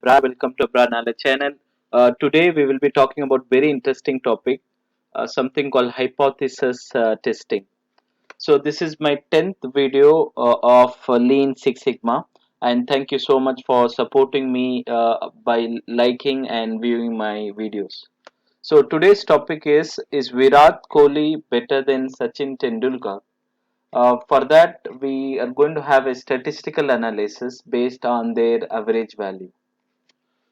Abrar. Welcome to Abrar channel. Today we will be talking about very interesting topic, something called hypothesis testing. So this is my 10th video of Lean Six Sigma, and thank you so much for supporting me by liking and viewing my videos. So today's topic is Virat Kohli better than Sachin Tendulkar? For that, we are going to have a statistical analysis based on their average value.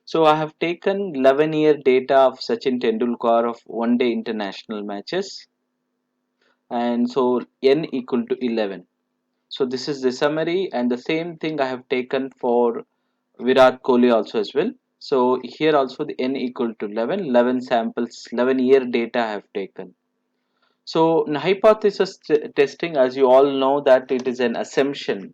So I have taken 11-year data of Sachin Tendulkar of one-day international matches, and so n equal to 11. So this is the summary, and the same thing I have taken for Virat Kohli also as well. So here also the n equal to 11, 11 samples, 11-year data I have taken. So in hypothesis testing, as you all know, that it is an assumption.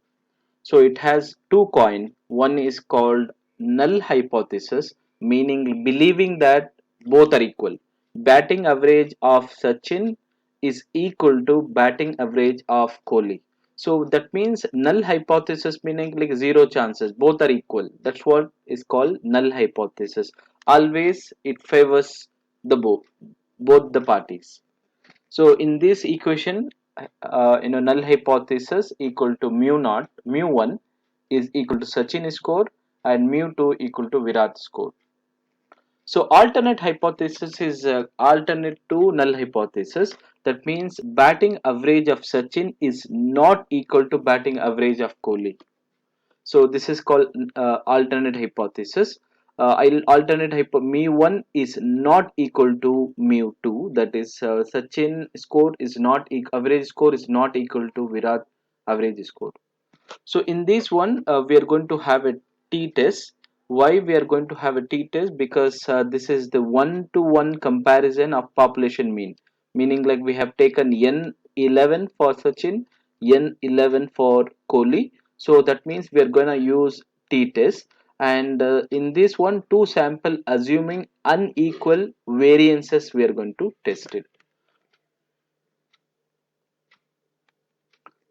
So it has two coin. One is called null hypothesis, meaning believing that both are equal. Batting average of Sachin is equal to batting average of Kohli. So that means null hypothesis meaning like zero chances, both are equal. That's what is called null hypothesis. Always it favors the both the parties. So in this equation, null hypothesis equal to mu naught, mu 1 is equal to Sachin score and mu 2 equal to Virat score. So alternate hypothesis is alternate to null hypothesis. That means batting average of Sachin is not equal to batting average of Kohli. So this is called alternate hypothesis. Alternate mu1 is not equal to mu2. That is, Sachin score is not average score is not equal to Virat average score. So in this one, we are going to have a t-test. Why we are going to have a t-test? Because this is the one-to-one comparison of population mean. Meaning like we have taken n11 for Sachin, n11 for Kohli. So that means we are going to use t-test. And in this one, two sample assuming unequal variances, we are going to test it.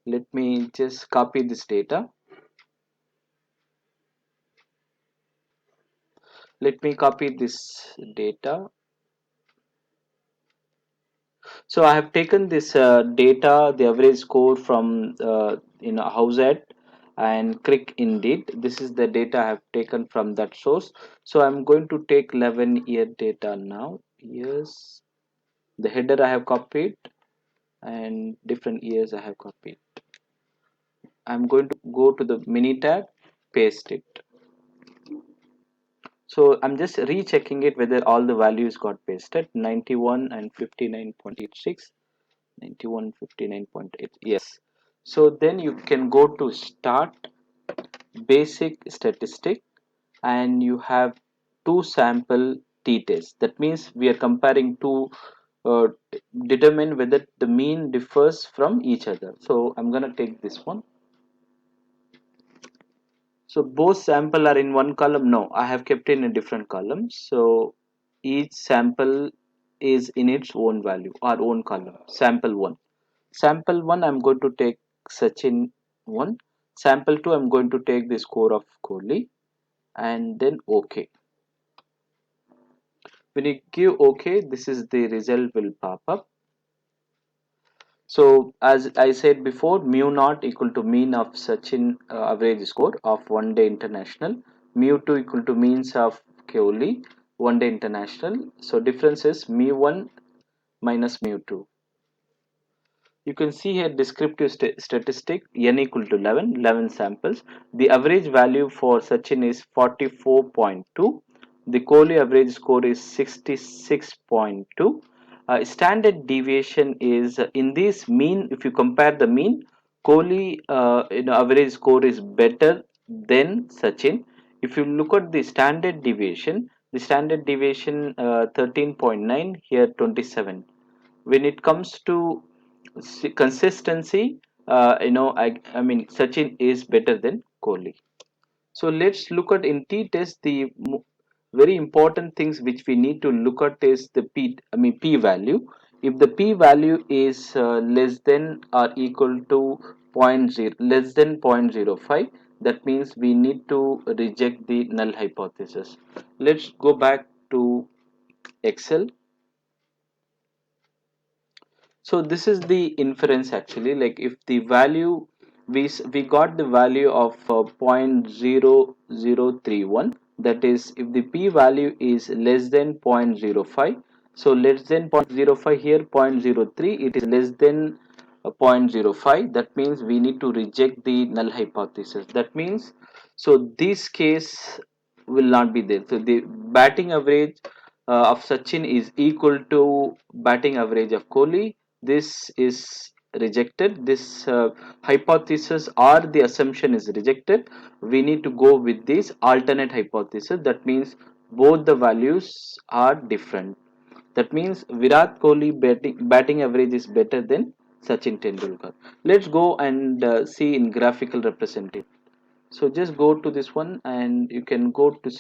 Let me just copy this data. Let me copy this data. So I have taken this data, the average score from HowSTAT and CricIndeed. This is the data I have taken from that source. So I'm going to take 11-year data now. Years, the header I have copied, and different years I have copied. I'm going to go to the Minitab, paste it. So I'm just rechecking it whether all the values got pasted. 91 and 59.86. 9159.8, yes. So then you can go to start basic statistic, and you have two sample t-tests. That means we are comparing to uh, determine whether the mean differs from each other. So I'm gonna take this one. So both sample are in one column. No, I have kept in a different column. So each sample is in its own value or own column. Sample 1. Sample 1 I'm going to take Sachin 1. Sample 2 I'm going to take the score of Kohli, and then OK. When you give OK, this is the result will pop up. So as I said before, mu naught equal to mean of Sachin average score of one day international, mu 2 equal to means of Kohli one day international. So difference is mu 1 minus mu 2. You can see here descriptive statistic n equal to 11, 11 samples. The average value for Sachin is 44.2. The Kohli average score is 66.2. Standard deviation is in this mean. If you compare the mean, Kohli average score is better than Sachin. If you look at the standard deviation 13.9, here 27. When it comes to consistency, I mean Sachin is better than Kohli. So let's look at in t-test the very important things which we need to look at is the p value. If the p value is less than or equal to 0.0 less than 0.05, That means we need to reject the null hypothesis. Let's go back to Excel. So this is the inference actually, like if the value we got the value of 0.0031, that is if the p value is less than 0.05, so less than 0.05 here, 0.03, it is less than 0.05, that means we need to reject the null hypothesis. That means, so this case will not be there. So the batting average of Sachin is equal to batting average of Kohli. This is rejected. This hypothesis or the assumption is rejected. We need to go with this alternate hypothesis. That means both the values are different. That means Virat Kohli batting average is better than Sachin Tendulkar. Let's go and see in graphical representative. So just go to this one and you can go to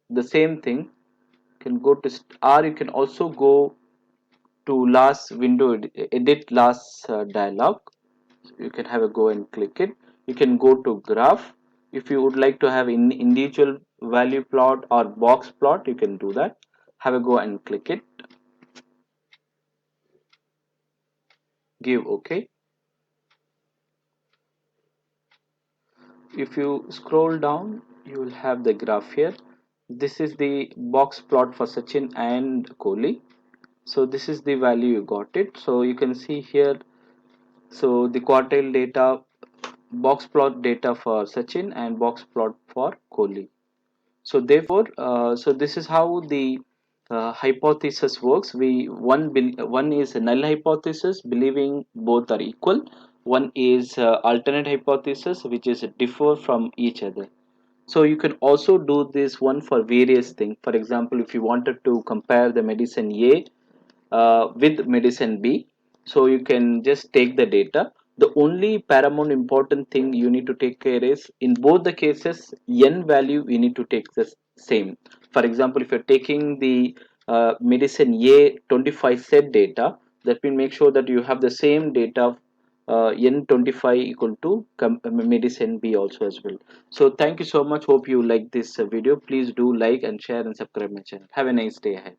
the same thing. You can go to or you can also go to last window, edit last dialog. You can have a go and click it. You can go to graph. If you would like to have individual value plot or box plot, you can do that. Have a go and click it. Give OK. If you scroll down, you will have the graph here. This is the box plot for Sachin and Kohli. So this is the value you got it. So you can see here, so the quartile data, box plot data for Sachin and box plot for Kohli. So therefore, so this is how the hypothesis works. One is a null hypothesis, believing both are equal. One is alternate hypothesis, which is differ from each other. So you can also do this one for various things. For example, if you wanted to compare the medicine A with medicine B. So you can just take the data. The only paramount important thing you need to take care is in both the cases, n value you need to take the same. For example, if you're taking the medicine A 25 set data, that will make sure that you have the same data n25 equal to medicine B also as well. So thank you so much. Hope you like this video. Please do like and share and subscribe my channel. Have a nice day ahead.